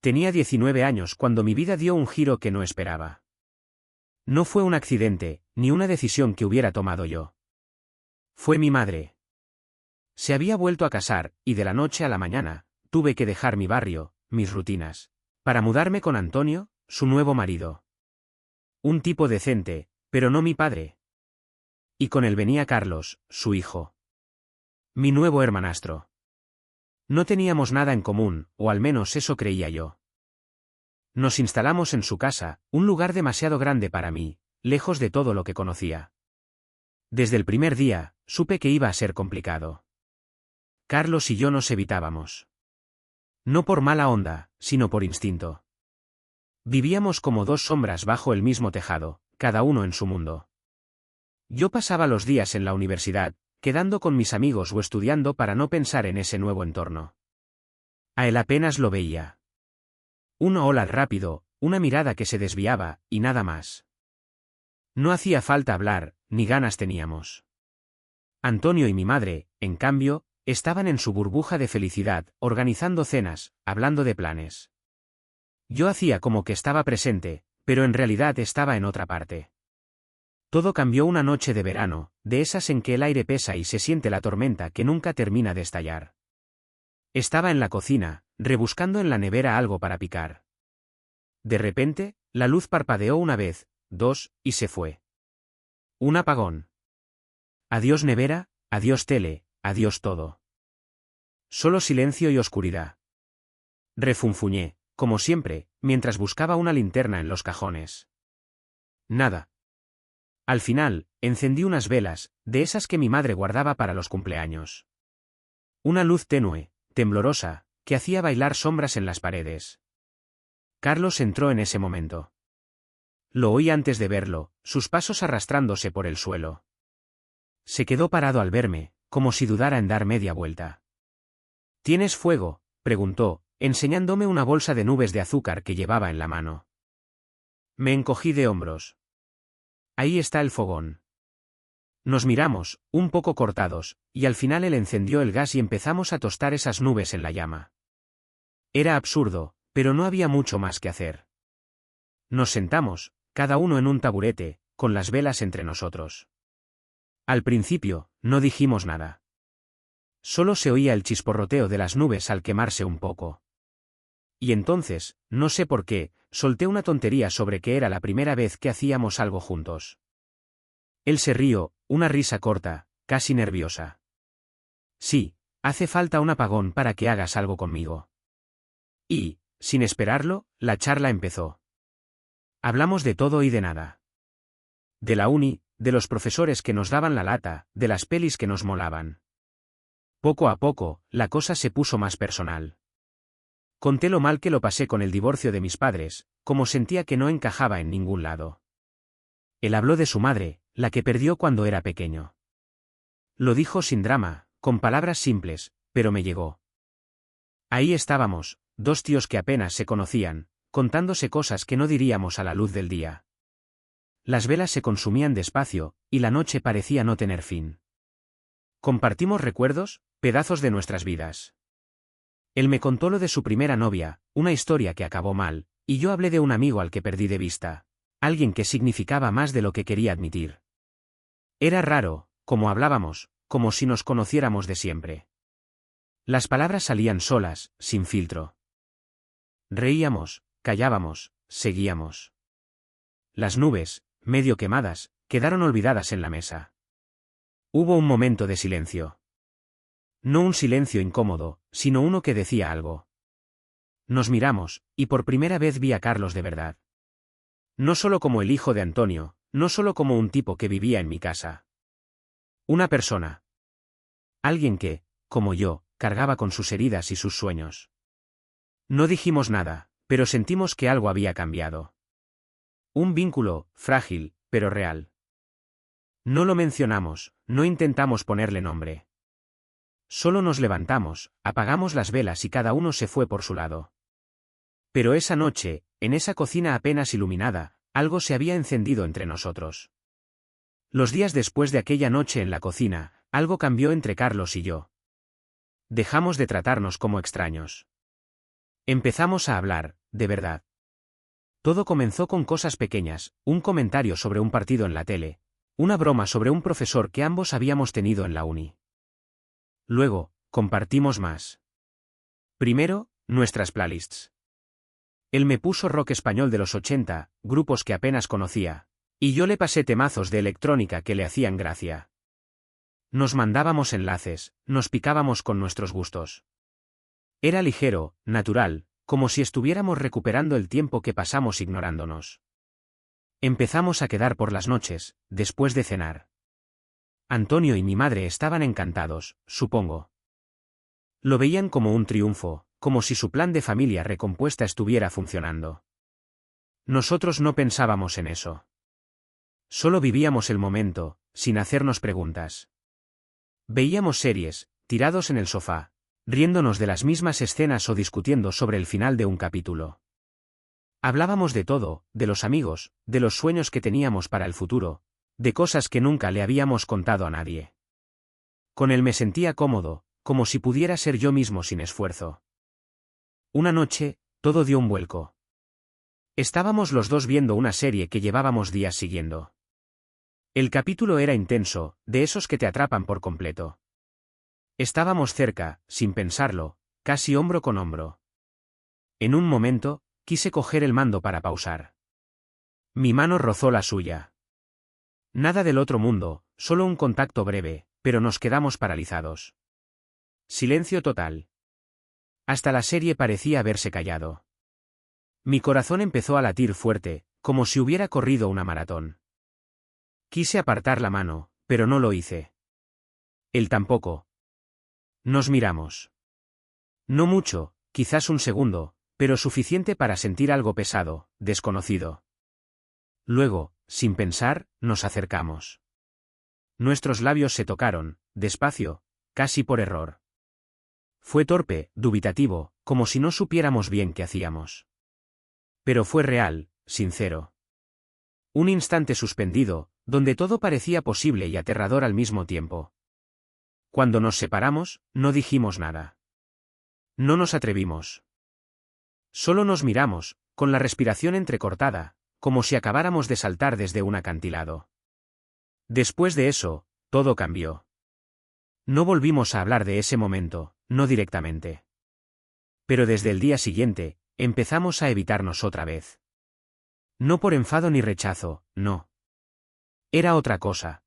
Tenía 19 años cuando mi vida dio un giro que no esperaba. No fue un accidente, ni una decisión que hubiera tomado yo. Fue mi madre. Se había vuelto a casar, y de la noche a la mañana, tuve que dejar mi barrio, mis rutinas, para mudarme con Antonio, su nuevo marido. Un tipo decente, pero no mi padre. Y con él venía Carlos, su hijo. Mi nuevo hermanastro. No teníamos nada en común, o al menos eso creía yo. Nos instalamos en su casa, un lugar demasiado grande para mí, lejos de todo lo que conocía. Desde el primer día, supe que iba a ser complicado. Carlos y yo nos evitábamos. No por mala onda, sino por instinto. Vivíamos como dos sombras bajo el mismo tejado, cada uno en su mundo. Yo pasaba los días en la universidad, quedando con mis amigos o estudiando para no pensar en ese nuevo entorno. A él apenas lo veía. Un hola rápido, una mirada que se desviaba, y nada más. No hacía falta hablar, ni ganas teníamos. Antonio y mi madre, en cambio, estaban en su burbuja de felicidad, organizando cenas, hablando de planes. Yo hacía como que estaba presente, pero en realidad estaba en otra parte. Todo cambió una noche de verano, de esas en que el aire pesa y se siente la tormenta que nunca termina de estallar. Estaba en la cocina, rebuscando en la nevera algo para picar. De repente, la luz parpadeó una vez, dos, y se fue. Un apagón. Adiós nevera, adiós tele, adiós todo. Solo silencio y oscuridad. Refunfuñé, como siempre, mientras buscaba una linterna en los cajones. Nada. Al final, encendí unas velas, de esas que mi madre guardaba para los cumpleaños. Una luz tenue, temblorosa, que hacía bailar sombras en las paredes. Carlos entró en ese momento. Lo oí antes de verlo, sus pasos arrastrándose por el suelo. Se quedó parado al verme, como si dudara en dar media vuelta. ¿Tienes fuego?, preguntó, enseñándome una bolsa de nubes de azúcar que llevaba en la mano. Me encogí de hombros. Ahí está el fogón. Nos miramos, un poco cortados, y al final él encendió el gas y empezamos a tostar esas nubes en la llama. Era absurdo, pero no había mucho más que hacer. Nos sentamos, cada uno en un taburete, con las velas entre nosotros. Al principio, no dijimos nada. Solo se oía el chisporroteo de las nubes al quemarse un poco. Y entonces, no sé por qué, solté una tontería sobre que era la primera vez que hacíamos algo juntos. Él se rió, una risa corta, casi nerviosa. Sí, hace falta un apagón para que hagas algo conmigo. Y, sin esperarlo, la charla empezó. Hablamos de todo y de nada. De la uni, de los profesores que nos daban la lata, de las pelis que nos molaban. Poco a poco, la cosa se puso más personal. Conté lo mal que lo pasé con el divorcio de mis padres, como sentía que no encajaba en ningún lado. Él habló de su madre, la que perdió cuando era pequeño. Lo dijo sin drama, con palabras simples, pero me llegó. Ahí estábamos, dos tíos que apenas se conocían, contándose cosas que no diríamos a la luz del día. Las velas se consumían despacio, y la noche parecía no tener fin. Compartimos recuerdos, pedazos de nuestras vidas. Él me contó lo de su primera novia, una historia que acabó mal, y yo hablé de un amigo al que perdí de vista, alguien que significaba más de lo que quería admitir. Era raro, como hablábamos, como si nos conociéramos de siempre. Las palabras salían solas, sin filtro. Reíamos, callábamos, seguíamos. Las nubes, medio quemadas, quedaron olvidadas en la mesa. Hubo un momento de silencio. No un silencio incómodo, sino uno que decía algo. Nos miramos, y por primera vez vi a Carlos de verdad. No solo como el hijo de Antonio, no solo como un tipo que vivía en mi casa. Una persona. Alguien que, como yo, cargaba con sus heridas y sus sueños. No dijimos nada, pero sentimos que algo había cambiado. Un vínculo, frágil, pero real. No lo mencionamos, no intentamos ponerle nombre. Solo nos levantamos, apagamos las velas y cada uno se fue por su lado. Pero esa noche, en esa cocina apenas iluminada, algo se había encendido entre nosotros. Los días después de aquella noche en la cocina, algo cambió entre Carlos y yo. Dejamos de tratarnos como extraños. Empezamos a hablar, de verdad. Todo comenzó con cosas pequeñas, un comentario sobre un partido en la tele, una broma sobre un profesor que ambos habíamos tenido en la uni. Luego, compartimos más. Primero, nuestras playlists. Él me puso rock español de los 80, grupos que apenas conocía, y yo le pasé temazos de electrónica que le hacían gracia. Nos mandábamos enlaces, nos picábamos con nuestros gustos. Era ligero, natural, como si estuviéramos recuperando el tiempo que pasamos ignorándonos. Empezamos a quedar por las noches, después de cenar. Antonio y mi madre estaban encantados, supongo. Lo veían como un triunfo, como si su plan de familia recompuesta estuviera funcionando. Nosotros no pensábamos en eso. Solo vivíamos el momento, sin hacernos preguntas. Veíamos series, tirados en el sofá, riéndonos de las mismas escenas o discutiendo sobre el final de un capítulo. Hablábamos de todo, de los amigos, de los sueños que teníamos para el futuro, de cosas que nunca le habíamos contado a nadie. Con él me sentía cómodo, como si pudiera ser yo mismo sin esfuerzo. Una noche, todo dio un vuelco. Estábamos los dos viendo una serie que llevábamos días siguiendo. El capítulo era intenso, de esos que te atrapan por completo. Estábamos cerca, sin pensarlo, casi hombro con hombro. En un momento, quise coger el mando para pausar. Mi mano rozó la suya. Nada del otro mundo, solo un contacto breve, pero nos quedamos paralizados. Silencio total. Hasta la serie parecía haberse callado. Mi corazón empezó a latir fuerte, como si hubiera corrido una maratón. Quise apartar la mano, pero no lo hice. Él tampoco. Nos miramos. No mucho, quizás un segundo, pero suficiente para sentir algo pesado, desconocido. Luego, sin pensar, nos acercamos. Nuestros labios se tocaron, despacio, casi por error. Fue torpe, dubitativo, como si no supiéramos bien qué hacíamos. Pero fue real, sincero. Un instante suspendido, donde todo parecía posible y aterrador al mismo tiempo. Cuando nos separamos, no dijimos nada. No nos atrevimos. Solo nos miramos, con la respiración entrecortada, como si acabáramos de saltar desde un acantilado. Después de eso, todo cambió. No volvimos a hablar de ese momento, no directamente. Pero desde el día siguiente, empezamos a evitarnos otra vez. No por enfado ni rechazo, no. Era otra cosa.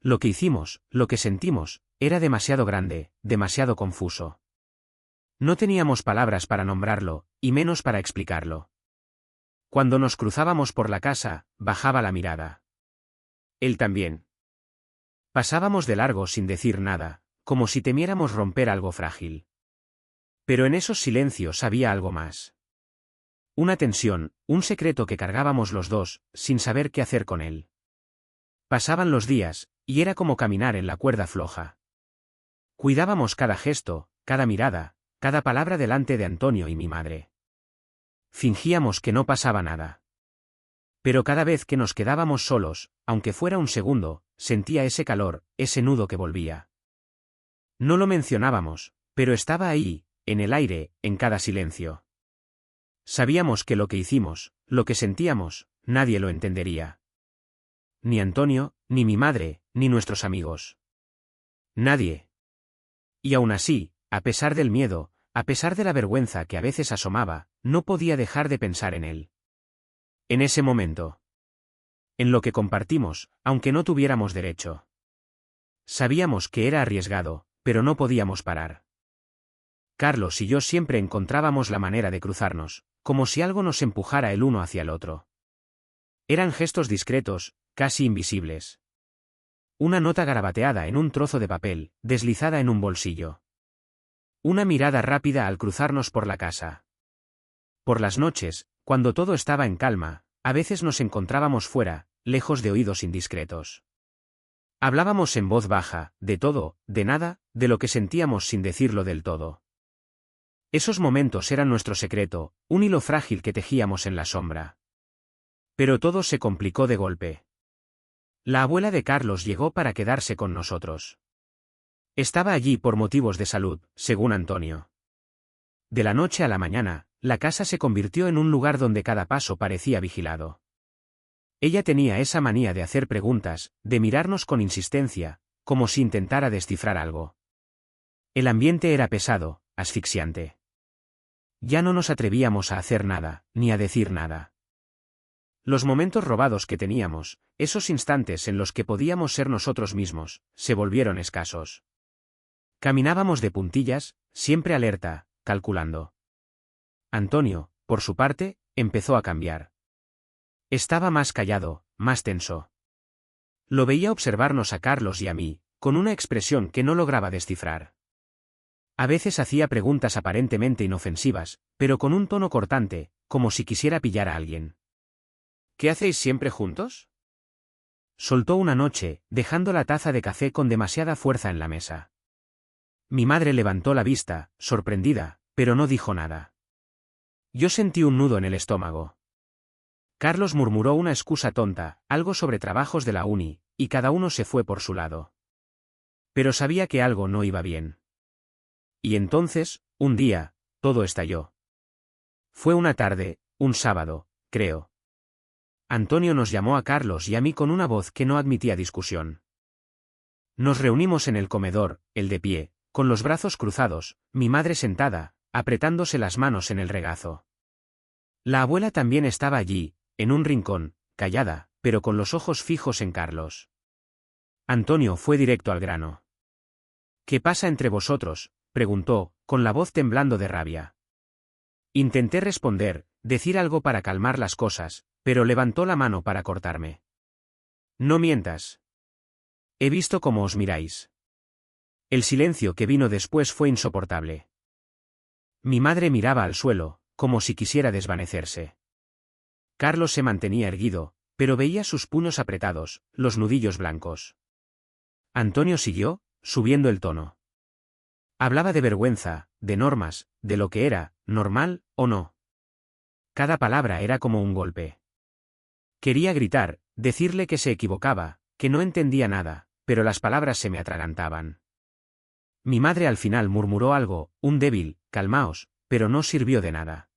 Lo que hicimos, lo que sentimos, era demasiado grande, demasiado confuso. No teníamos palabras para nombrarlo, y menos para explicarlo. Cuando nos cruzábamos por la casa, bajaba la mirada. Él también. Pasábamos de largo sin decir nada, como si temiéramos romper algo frágil. Pero en esos silencios había algo más. Una tensión, un secreto que cargábamos los dos, sin saber qué hacer con él. Pasaban los días, y era como caminar en la cuerda floja. Cuidábamos cada gesto, cada mirada, cada palabra delante de Antonio y mi madre. Fingíamos que no pasaba nada. Pero cada vez que nos quedábamos solos, aunque fuera un segundo, sentía ese calor, ese nudo que volvía. No lo mencionábamos, pero estaba ahí, en el aire, en cada silencio. Sabíamos que lo que hicimos, lo que sentíamos, nadie lo entendería. Ni Antonio, ni mi madre, ni nuestros amigos. Nadie. Y aún así, a pesar del miedo, a pesar de la vergüenza que a veces asomaba, no podía dejar de pensar en él. En ese momento. En lo que compartimos, aunque no tuviéramos derecho. Sabíamos que era arriesgado, pero no podíamos parar. Carlos y yo siempre encontrábamos la manera de cruzarnos, como si algo nos empujara el uno hacia el otro. Eran gestos discretos, casi invisibles. Una nota garabateada en un trozo de papel, deslizada en un bolsillo. Una mirada rápida al cruzarnos por la casa. Por las noches, cuando todo estaba en calma, a veces nos encontrábamos fuera, lejos de oídos indiscretos. Hablábamos en voz baja, de todo, de nada, de lo que sentíamos sin decirlo del todo. Esos momentos eran nuestro secreto, un hilo frágil que tejíamos en la sombra. Pero todo se complicó de golpe. La abuela de Carlos llegó para quedarse con nosotros. Estaba allí por motivos de salud, según Antonio. de la noche a la mañana, la casa se convirtió en un lugar donde cada paso parecía vigilado. Ella tenía esa manía de hacer preguntas, de mirarnos con insistencia, como si intentara descifrar algo. El ambiente era pesado, asfixiante. Ya no nos atrevíamos a hacer nada, ni a decir nada. Los momentos robados que teníamos, esos instantes en los que podíamos ser nosotros mismos, se volvieron escasos. Caminábamos de puntillas, siempre alerta, calculando. Antonio, por su parte, empezó a cambiar. Estaba más callado, más tenso. Lo veía observarnos a Carlos y a mí, con una expresión que no lograba descifrar. A veces hacía preguntas aparentemente inofensivas, pero con un tono cortante, como si quisiera pillar a alguien. ¿Qué hacéis siempre juntos? Soltó una noche, dejando la taza de café con demasiada fuerza en la mesa. Mi madre levantó la vista, sorprendida, pero no dijo nada. Yo sentí un nudo en el estómago. Carlos murmuró una excusa tonta, algo sobre trabajos de la uni, y cada uno se fue por su lado. Pero sabía que algo no iba bien. Y entonces, un día, todo estalló. Fue una tarde, un sábado, creo. Antonio nos llamó a Carlos y a mí con una voz que no admitía discusión. Nos reunimos en el comedor, él de pie, con los brazos cruzados, mi madre sentada, apretándose las manos en el regazo. La abuela también estaba allí, en un rincón, callada, pero con los ojos fijos en Carlos. Antonio fue directo al grano. ¿Qué pasa entre vosotros?, preguntó, con la voz temblando de rabia. Intenté responder, decir algo para calmar las cosas, pero levantó la mano para cortarme. No mientas. He visto cómo os miráis. El silencio que vino después fue insoportable. Mi madre miraba al suelo, como si quisiera desvanecerse. Carlos se mantenía erguido, pero veía sus puños apretados, los nudillos blancos. Antonio siguió, subiendo el tono. Hablaba de vergüenza, de normas, de lo que era, normal o no. Cada palabra era como un golpe. Quería gritar, decirle que se equivocaba, que no entendía nada, pero las palabras se me atragantaban. Mi madre al final murmuró algo, un débil, calmaos, pero no sirvió de nada.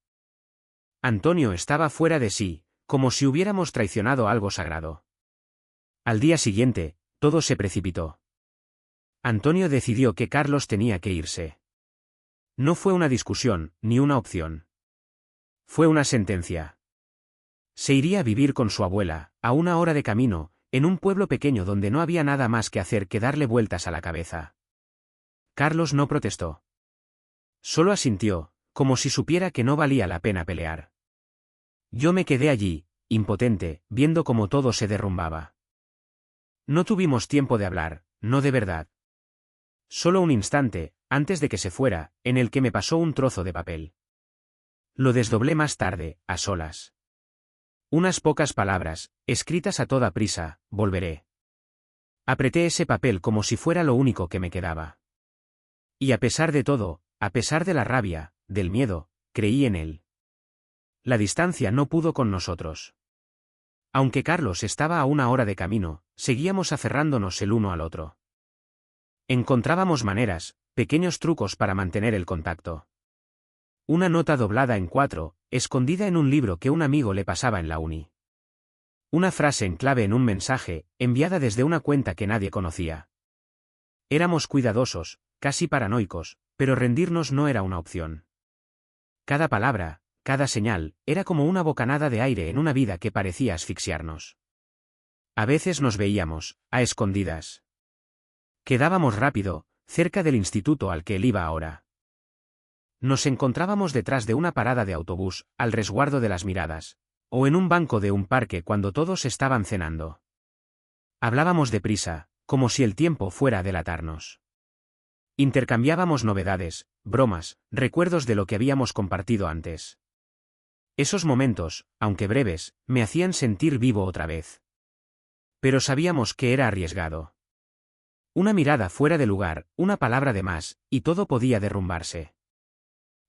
Antonio estaba fuera de sí, como si hubiéramos traicionado algo sagrado. Al día siguiente, todo se precipitó. Antonio decidió que Carlos tenía que irse. No fue una discusión, ni una opción. Fue una sentencia. Se iría a vivir con su abuela, a una hora de camino, en un pueblo pequeño donde no había nada más que hacer que darle vueltas a la cabeza. Carlos no protestó. Solo asintió, como si supiera que no valía la pena pelear. Yo me quedé allí, impotente, viendo cómo todo se derrumbaba. No tuvimos tiempo de hablar, no de verdad. Solo un instante, antes de que se fuera, en el que me pasó un trozo de papel. Lo desdoblé más tarde, a solas. Unas pocas palabras, escritas a toda prisa, volveré. Apreté ese papel como si fuera lo único que me quedaba. Y a pesar de todo, a pesar de la rabia, del miedo, creí en él. La distancia no pudo con nosotros. Aunque Carlos estaba a una hora de camino, seguíamos aferrándonos el uno al otro. Encontrábamos maneras, pequeños trucos para mantener el contacto. Una nota doblada en 4, escondida en un libro que un amigo le pasaba en la uni. Una frase en clave en un mensaje, enviada desde una cuenta que nadie conocía. Éramos cuidadosos, casi paranoicos, pero rendirnos no era una opción. Cada palabra, cada señal, era como una bocanada de aire en una vida que parecía asfixiarnos. A veces nos veíamos, a escondidas. Quedábamos rápido, cerca del instituto al que él iba ahora. Nos encontrábamos detrás de una parada de autobús, al resguardo de las miradas, o en un banco de un parque cuando todos estaban cenando. Hablábamos deprisa, como si el tiempo fuera a delatarnos. Intercambiábamos novedades, bromas, recuerdos de lo que habíamos compartido antes. Esos momentos, aunque breves, me hacían sentir vivo otra vez. Pero sabíamos que era arriesgado. Una mirada fuera de lugar, una palabra de más, y todo podía derrumbarse.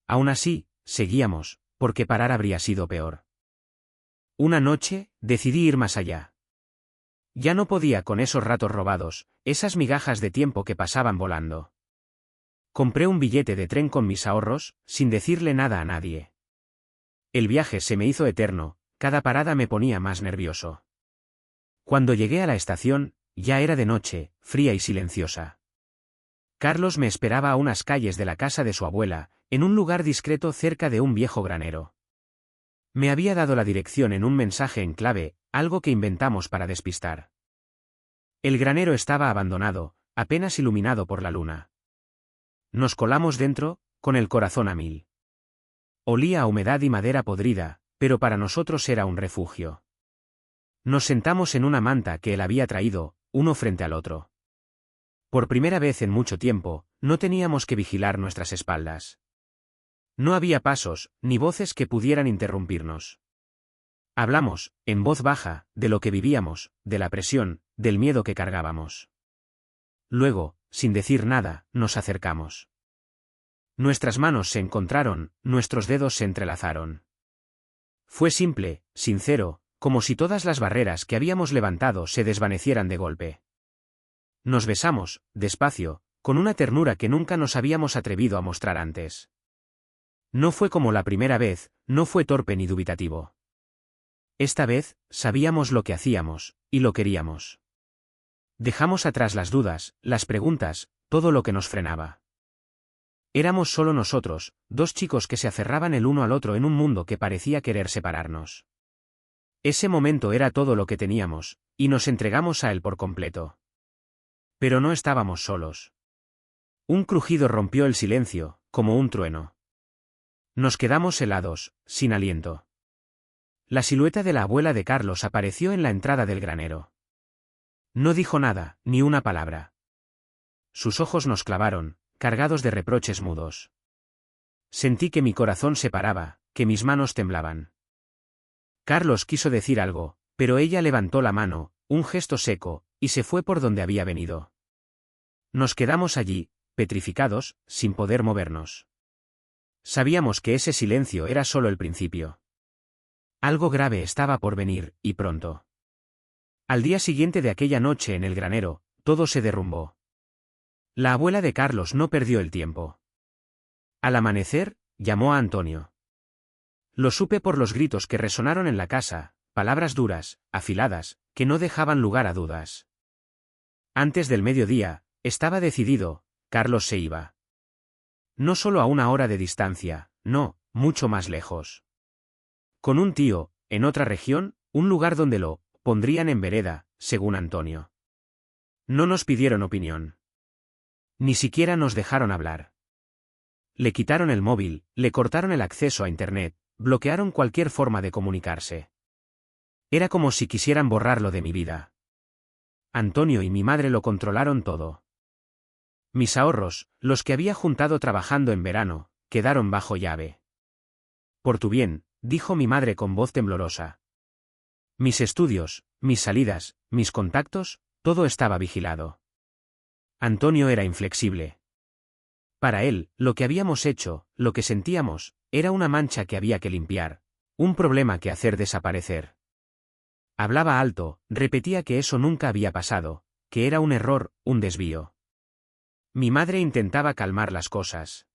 Aún así, seguíamos, porque parar habría sido peor. Una noche, decidí ir más allá. Ya no podía con esos ratos robados, esas migajas de tiempo que pasaban volando. Compré un billete de tren con mis ahorros, sin decirle nada a nadie. El viaje se me hizo eterno, cada parada me ponía más nervioso. Cuando llegué a la estación, ya era de noche, fría y silenciosa. Carlos me esperaba a unas calles de la casa de su abuela, en un lugar discreto cerca de un viejo granero. Me había dado la dirección en un mensaje en clave, algo que inventamos para despistar. El granero estaba abandonado, apenas iluminado por la luna. Nos colamos dentro, con el corazón a mil. Olía a humedad y madera podrida, pero para nosotros era un refugio. Nos sentamos en una manta que él había traído, uno frente al otro. Por primera vez en mucho tiempo, no teníamos que vigilar nuestras espaldas. No había pasos, ni voces que pudieran interrumpirnos. Hablamos, en voz baja, de lo que vivíamos, de la presión, del miedo que cargábamos. Luego, sin decir nada, nos acercamos. Nuestras manos se encontraron, nuestros dedos se entrelazaron. Fue simple, sincero, como si todas las barreras que habíamos levantado se desvanecieran de golpe. Nos besamos, despacio, con una ternura que nunca nos habíamos atrevido a mostrar antes. No fue como la primera vez, no fue torpe ni dubitativo. Esta vez, sabíamos lo que hacíamos, y lo queríamos. Dejamos atrás las dudas, las preguntas, todo lo que nos frenaba. Éramos solo nosotros, dos chicos que se aferraban el uno al otro en un mundo que parecía querer separarnos. Ese momento era todo lo que teníamos, y nos entregamos a él por completo. Pero no estábamos solos. Un crujido rompió el silencio, como un trueno. Nos quedamos helados, sin aliento. La silueta de la abuela de Carlos apareció en la entrada del granero. No dijo nada, ni una palabra. Sus ojos nos clavaron, cargados de reproches mudos. Sentí que mi corazón se paraba, que mis manos temblaban. Carlos quiso decir algo, pero ella levantó la mano, un gesto seco, y se fue por donde había venido. Nos quedamos allí, petrificados, sin poder movernos. Sabíamos que ese silencio era solo el principio. Algo grave estaba por venir, y pronto. Al día siguiente de aquella noche en el granero, todo se derrumbó. La abuela de Carlos no perdió el tiempo. Al amanecer, llamó a Antonio. Lo supe por los gritos que resonaron en la casa, palabras duras, afiladas, que no dejaban lugar a dudas. Antes del mediodía, estaba decidido, Carlos se iba. No solo a una hora de distancia, no, mucho más lejos. Con un tío, en otra región, un lugar donde lo pondrían en vereda, según Antonio. No nos pidieron opinión. Ni siquiera nos dejaron hablar. Le quitaron el móvil, le cortaron el acceso a Internet, bloquearon cualquier forma de comunicarse. Era como si quisieran borrarlo de mi vida. Antonio y mi madre lo controlaron todo. Mis ahorros, los que había juntado trabajando en verano, quedaron bajo llave. Por tu bien, dijo mi madre con voz temblorosa. Mis estudios, mis salidas, mis contactos, todo estaba vigilado. Antonio era inflexible. Para él, lo que habíamos hecho, lo que sentíamos, era una mancha que había que limpiar, un problema que hacer desaparecer. Hablaba alto, repetía que eso nunca había pasado, que era un error, un desvío. Mi madre intentaba calmar las cosas.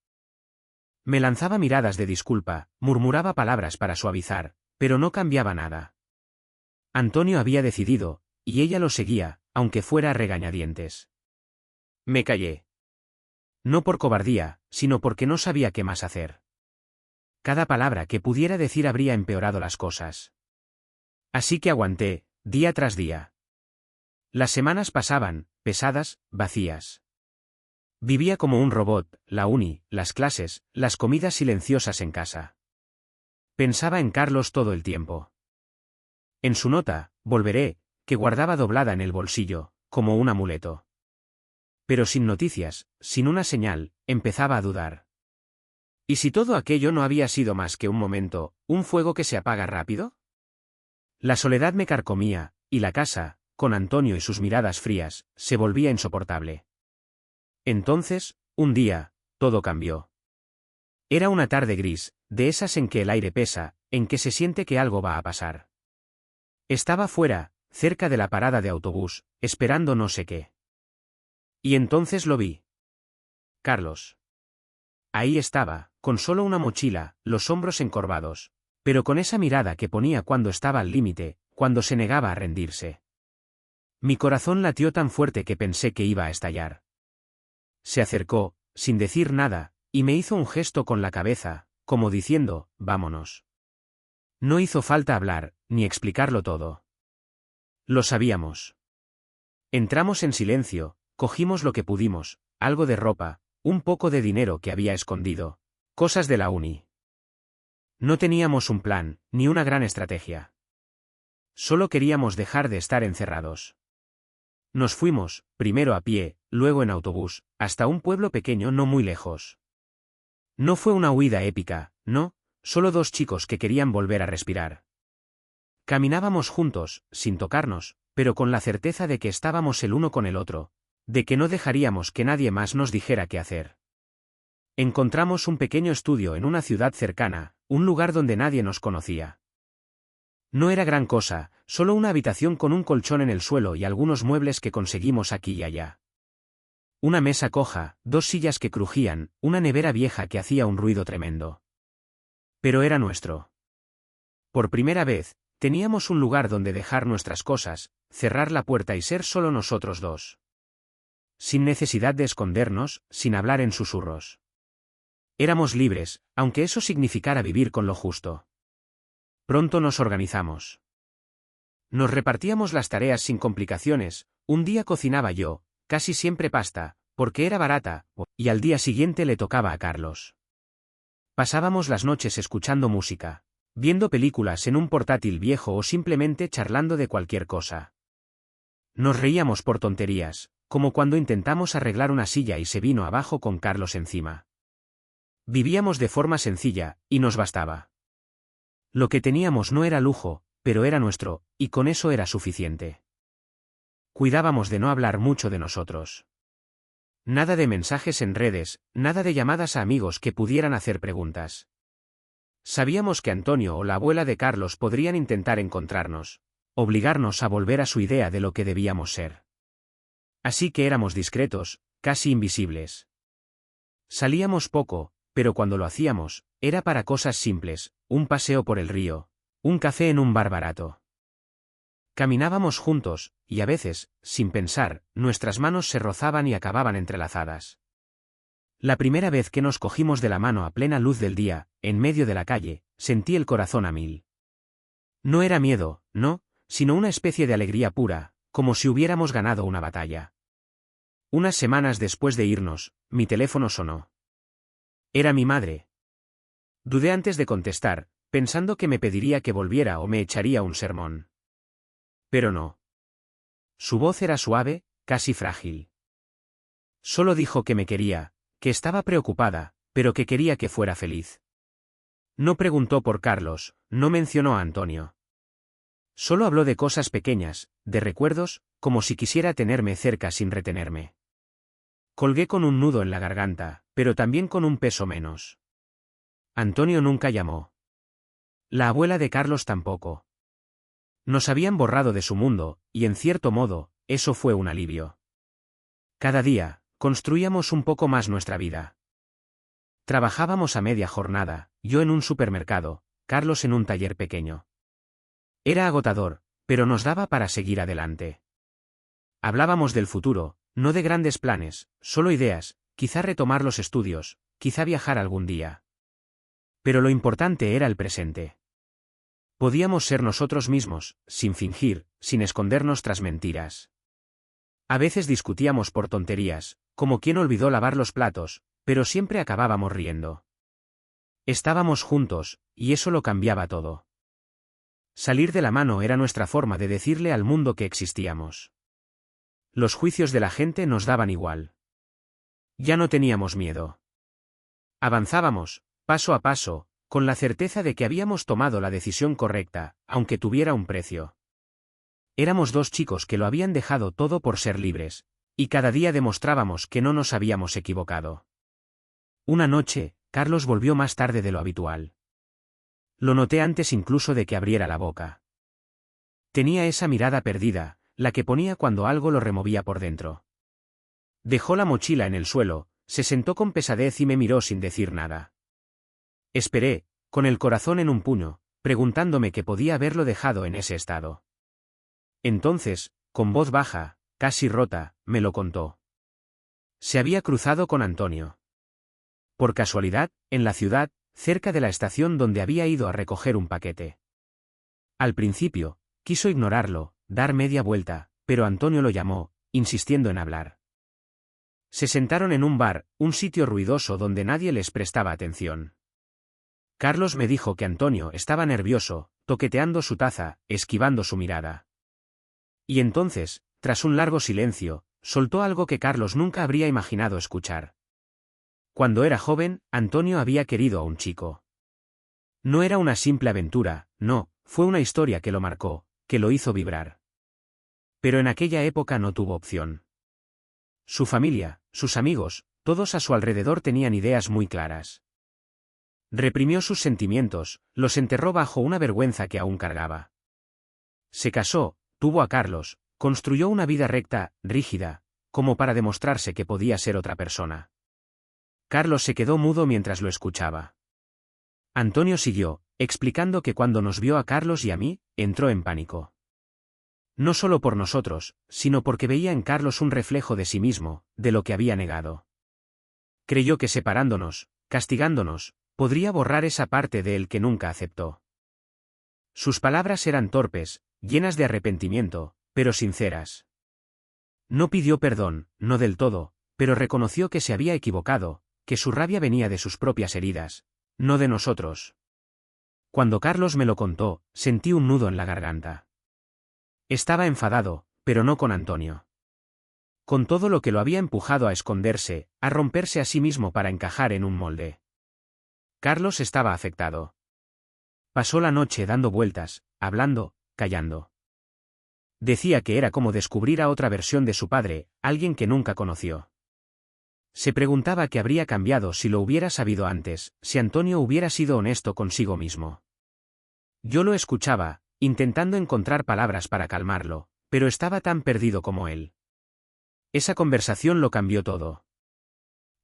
Me lanzaba miradas de disculpa, murmuraba palabras para suavizar, pero no cambiaba nada. Antonio había decidido, y ella lo seguía, aunque fuera a regañadientes. Me callé. No por cobardía, sino porque no sabía qué más hacer. Cada palabra que pudiera decir habría empeorado las cosas. Así que aguanté, día tras día. Las semanas pasaban, pesadas, vacías. Vivía como un robot, la uni, las clases, las comidas silenciosas en casa. Pensaba en Carlos todo el tiempo. En su nota, volveré, que guardaba doblada en el bolsillo, como un amuleto. Pero sin noticias, sin una señal, empezaba a dudar. ¿Y si todo aquello no había sido más que un momento, un fuego que se apaga rápido? La soledad me carcomía, y la casa, con Antonio y sus miradas frías, se volvía insoportable. Entonces, un día, todo cambió. Era una tarde gris, de esas en que el aire pesa, en que se siente que algo va a pasar. Estaba fuera, cerca de la parada de autobús, esperando no sé qué. Y entonces lo vi. Carlos. Ahí estaba, con solo una mochila, los hombros encorvados, pero con esa mirada que ponía cuando estaba al límite, cuando se negaba a rendirse. Mi corazón latió tan fuerte que pensé que iba a estallar. Se acercó, sin decir nada, y me hizo un gesto con la cabeza, como diciendo, vámonos. No hizo falta hablar, ni explicarlo todo. Lo sabíamos. Entramos en silencio, cogimos lo que pudimos, algo de ropa, un poco de dinero que había escondido, cosas de la uni. No teníamos un plan, ni una gran estrategia. Solo queríamos dejar de estar encerrados. Nos fuimos, primero a pie, luego en autobús, hasta un pueblo pequeño no muy lejos. No fue una huida épica, no, solo dos chicos que querían volver a respirar. Caminábamos juntos, sin tocarnos, pero con la certeza de que estábamos el uno con el otro, de que no dejaríamos que nadie más nos dijera qué hacer. Encontramos un pequeño estudio en una ciudad cercana, un lugar donde nadie nos conocía. No era gran cosa, solo una habitación con un colchón en el suelo y algunos muebles que conseguimos aquí y allá. Una mesa coja, dos sillas que crujían, una nevera vieja que hacía un ruido tremendo. Pero era nuestro. Por primera vez, teníamos un lugar donde dejar nuestras cosas, cerrar la puerta y ser solo nosotros dos. Sin necesidad de escondernos, sin hablar en susurros. Éramos libres, aunque eso significara vivir con lo justo. Pronto nos organizamos. Nos repartíamos las tareas sin complicaciones, un día cocinaba yo, casi siempre pasta, porque era barata, y al día siguiente le tocaba a Carlos. Pasábamos las noches escuchando música, viendo películas en un portátil viejo o simplemente charlando de cualquier cosa. Nos reíamos por tonterías, como cuando intentamos arreglar una silla y se vino abajo con Carlos encima. Vivíamos de forma sencilla, y nos bastaba. Lo que teníamos no era lujo, pero era nuestro, y con eso era suficiente. Cuidábamos de no hablar mucho de nosotros. Nada de mensajes en redes, nada de llamadas a amigos que pudieran hacer preguntas. Sabíamos que Antonio o la abuela de Carlos podrían intentar encontrarnos, obligarnos a volver a su idea de lo que debíamos ser. Así que éramos discretos, casi invisibles. Salíamos poco, pero cuando lo hacíamos, era para cosas simples, un paseo por el río, un café en un bar barato. Caminábamos juntos, y a veces, sin pensar, nuestras manos se rozaban y acababan entrelazadas. La primera vez que nos cogimos de la mano a plena luz del día, en medio de la calle, sentí el corazón a mil. No era miedo, no, sino una especie de alegría pura, como si hubiéramos ganado una batalla. Unas semanas después de irnos, mi teléfono sonó. Era mi madre. Dudé antes de contestar, pensando que me pediría que volviera o me echaría un sermón. Pero no. Su voz era suave, casi frágil. Solo dijo que me quería, que estaba preocupada, pero que quería que fuera feliz. No preguntó por Carlos, no mencionó a Antonio. Solo habló de cosas pequeñas, de recuerdos, como si quisiera tenerme cerca sin retenerme. Colgué con un nudo en la garganta, pero también con un peso menos. Antonio nunca llamó. La abuela de Carlos tampoco. Nos habían borrado de su mundo, y en cierto modo, eso fue un alivio. Cada día, construíamos un poco más nuestra vida. Trabajábamos a media jornada, yo en un supermercado, Carlos en un taller pequeño. Era agotador, pero nos daba para seguir adelante. Hablábamos del futuro, no de grandes planes, solo ideas, quizá retomar los estudios, quizá viajar algún día. Pero lo importante era el presente. Podíamos ser nosotros mismos, sin fingir, sin escondernos tras mentiras. A veces discutíamos por tonterías, como quien olvidó lavar los platos, pero siempre acabábamos riendo. Estábamos juntos, y eso lo cambiaba todo. Salir de la mano era nuestra forma de decirle al mundo que existíamos. Los juicios de la gente nos daban igual. Ya no teníamos miedo. Avanzábamos, paso a paso, con la certeza de que habíamos tomado la decisión correcta, aunque tuviera un precio. Éramos dos chicos que lo habían dejado todo por ser libres, y cada día demostrábamos que no nos habíamos equivocado. Una noche, Carlos volvió más tarde de lo habitual. Lo noté antes incluso de que abriera la boca. Tenía esa mirada perdida, la que ponía cuando algo lo removía por dentro. Dejó la mochila en el suelo, se sentó con pesadez y me miró sin decir nada. Esperé, con el corazón en un puño, preguntándome qué podía haberlo dejado en ese estado. Entonces, con voz baja, casi rota, me lo contó. Se había cruzado con Antonio. Por casualidad, en la ciudad, cerca de la estación donde había ido a recoger un paquete. Al principio, quiso ignorarlo, dar media vuelta, pero Antonio lo llamó, insistiendo en hablar. Se sentaron en un bar, un sitio ruidoso donde nadie les prestaba atención. Carlos me dijo que Antonio estaba nervioso, toqueteando su taza, esquivando su mirada. Y entonces, tras un largo silencio, soltó algo que Carlos nunca habría imaginado escuchar. Cuando era joven, Antonio había querido a un chico. No era una simple aventura, no, fue una historia que lo marcó, que lo hizo vibrar. Pero en aquella época no tuvo opción. Su familia, sus amigos, todos a su alrededor tenían ideas muy claras. Reprimió sus sentimientos, los enterró bajo una vergüenza que aún cargaba. Se casó, tuvo a Carlos, construyó una vida recta, rígida, como para demostrarse que podía ser otra persona. Carlos se quedó mudo mientras lo escuchaba. Antonio siguió, explicando que cuando nos vio a Carlos y a mí, entró en pánico. No solo por nosotros, sino porque veía en Carlos un reflejo de sí mismo, de lo que había negado. Creyó que separándonos, castigándonos, podría borrar esa parte de él que nunca aceptó. Sus palabras eran torpes, llenas de arrepentimiento, pero sinceras. No pidió perdón, no del todo, pero reconoció que se había equivocado, que su rabia venía de sus propias heridas, no de nosotros. Cuando Carlos me lo contó, sentí un nudo en la garganta. Estaba enfadado, pero no con Antonio. Con todo lo que lo había empujado a esconderse, a romperse a sí mismo para encajar en un molde. Carlos estaba afectado. Pasó la noche dando vueltas, hablando, callando. Decía que era como descubrir a otra versión de su padre, alguien que nunca conoció. Se preguntaba qué habría cambiado si lo hubiera sabido antes, si Antonio hubiera sido honesto consigo mismo. Yo lo escuchaba, intentando encontrar palabras para calmarlo, pero estaba tan perdido como él. Esa conversación lo cambió todo.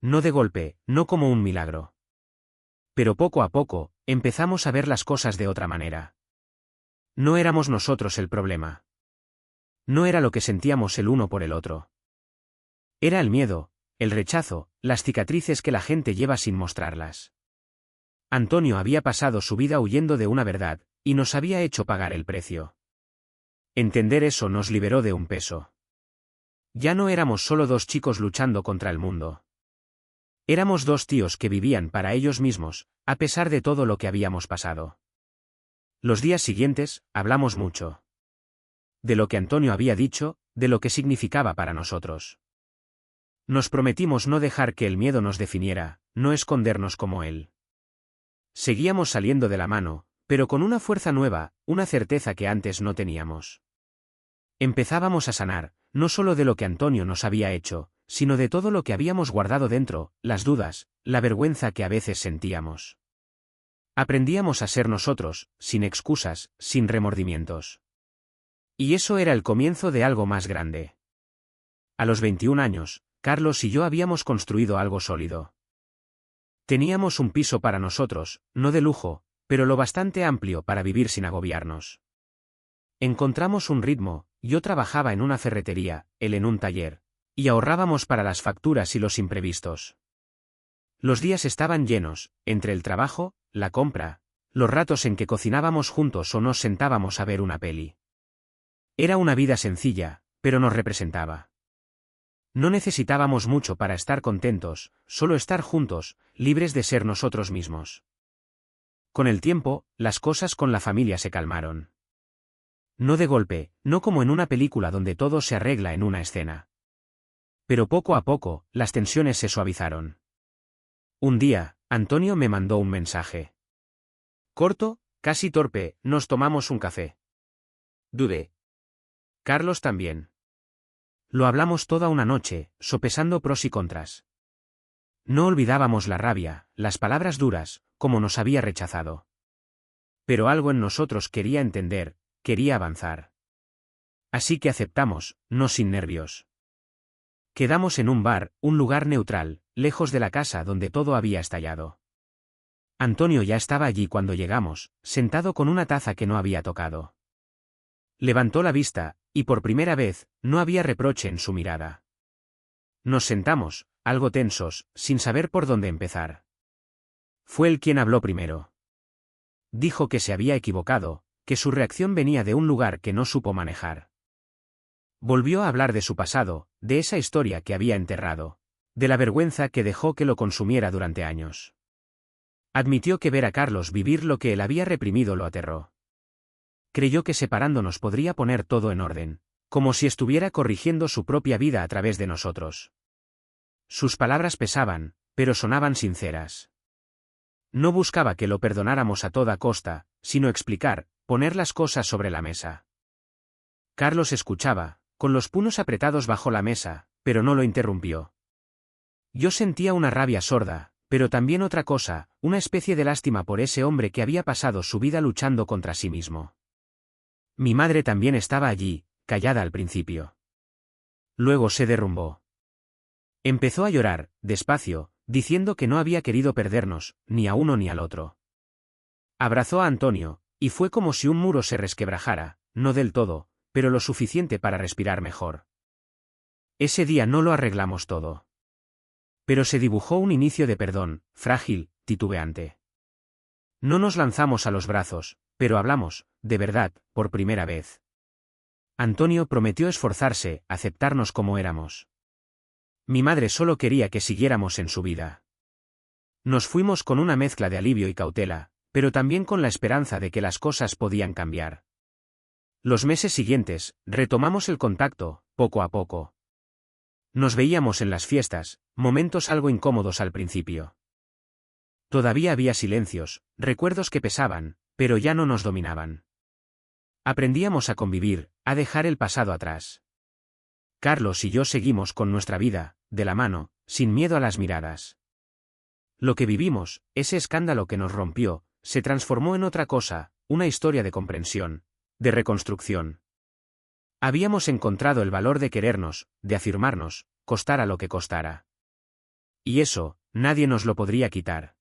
No de golpe, no como un milagro. Pero poco a poco, empezamos a ver las cosas de otra manera. No éramos nosotros el problema. No era lo que sentíamos el uno por el otro. Era el miedo, el rechazo, las cicatrices que la gente lleva sin mostrarlas. Antonio había pasado su vida huyendo de una verdad, y nos había hecho pagar el precio. Entender eso nos liberó de un peso. Ya no éramos solo dos chicos luchando contra el mundo. Éramos dos tíos que vivían para ellos mismos, a pesar de todo lo que habíamos pasado. Los días siguientes, hablamos mucho. De lo que Antonio había dicho, de lo que significaba para nosotros. Nos prometimos no dejar que el miedo nos definiera, no escondernos como él. Seguíamos saliendo de la mano, pero con una fuerza nueva, una certeza que antes no teníamos. Empezábamos a sanar, no solo de lo que Antonio nos había hecho, sino de todo lo que habíamos guardado dentro, las dudas, la vergüenza que a veces sentíamos. Aprendíamos a ser nosotros, sin excusas, sin remordimientos. Y eso era el comienzo de algo más grande. A los 21 años, Carlos y yo habíamos construido algo sólido. Teníamos un piso para nosotros, no de lujo, pero lo bastante amplio para vivir sin agobiarnos. Encontramos un ritmo, yo trabajaba en una ferretería, él en un taller, y ahorrábamos para las facturas y los imprevistos. Los días estaban llenos, entre el trabajo, la compra, los ratos en que cocinábamos juntos o nos sentábamos a ver una peli. Era una vida sencilla, pero nos representaba. No necesitábamos mucho para estar contentos, solo estar juntos, libres de ser nosotros mismos. Con el tiempo, las cosas con la familia se calmaron. No de golpe, no como en una película donde todo se arregla en una escena. Pero poco a poco, las tensiones se suavizaron. Un día, Antonio me mandó un mensaje. Corto, casi torpe, nos tomamos un café. Dudé. Carlos también. Lo hablamos toda una noche, sopesando pros y contras. No olvidábamos la rabia, las palabras duras, como nos había rechazado. Pero algo en nosotros quería entender, quería avanzar. Así que aceptamos, no sin nervios. Quedamos en un bar, un lugar neutral, lejos de la casa donde todo había estallado. Antonio ya estaba allí cuando llegamos, sentado con una taza que no había tocado. Levantó la vista, y por primera vez, no había reproche en su mirada. Nos sentamos, algo tensos, sin saber por dónde empezar. Fue él quien habló primero. Dijo que se había equivocado, que su reacción venía de un lugar que no supo manejar. Volvió a hablar de su pasado, de esa historia que había enterrado, de la vergüenza que dejó que lo consumiera durante años. Admitió que ver a Carlos vivir lo que él había reprimido lo aterró. Creyó que separándonos podría poner todo en orden, como si estuviera corrigiendo su propia vida a través de nosotros. Sus palabras pesaban, pero sonaban sinceras. No buscaba que lo perdonáramos a toda costa, sino explicar, poner las cosas sobre la mesa. Carlos escuchaba, con los puños apretados bajo la mesa, pero no lo interrumpió. Yo sentía una rabia sorda, pero también otra cosa, una especie de lástima por ese hombre que había pasado su vida luchando contra sí mismo. Mi madre también estaba allí, callada al principio. Luego se derrumbó. Empezó a llorar, despacio, diciendo que no había querido perdernos, ni a uno ni al otro. Abrazó a Antonio, y fue como si un muro se resquebrajara, no del todo, pero lo suficiente para respirar mejor. Ese día no lo arreglamos todo. Pero se dibujó un inicio de perdón, frágil, titubeante. No nos lanzamos a los brazos, pero hablamos, de verdad, por primera vez. Antonio prometió esforzarse, aceptarnos como éramos. Mi madre solo quería que siguiéramos en su vida. Nos fuimos con una mezcla de alivio y cautela, pero también con la esperanza de que las cosas podían cambiar. Los meses siguientes, retomamos el contacto, poco a poco. Nos veíamos en las fiestas, momentos algo incómodos al principio. Todavía había silencios, recuerdos que pesaban, pero ya no nos dominaban. Aprendíamos a convivir, a dejar el pasado atrás. Carlos y yo seguimos con nuestra vida, de la mano, sin miedo a las miradas. Lo que vivimos, ese escándalo que nos rompió, se transformó en otra cosa, una historia de comprensión, de reconstrucción. Habíamos encontrado el valor de querernos, de afirmarnos, costara lo que costara. Y eso, nadie nos lo podría quitar.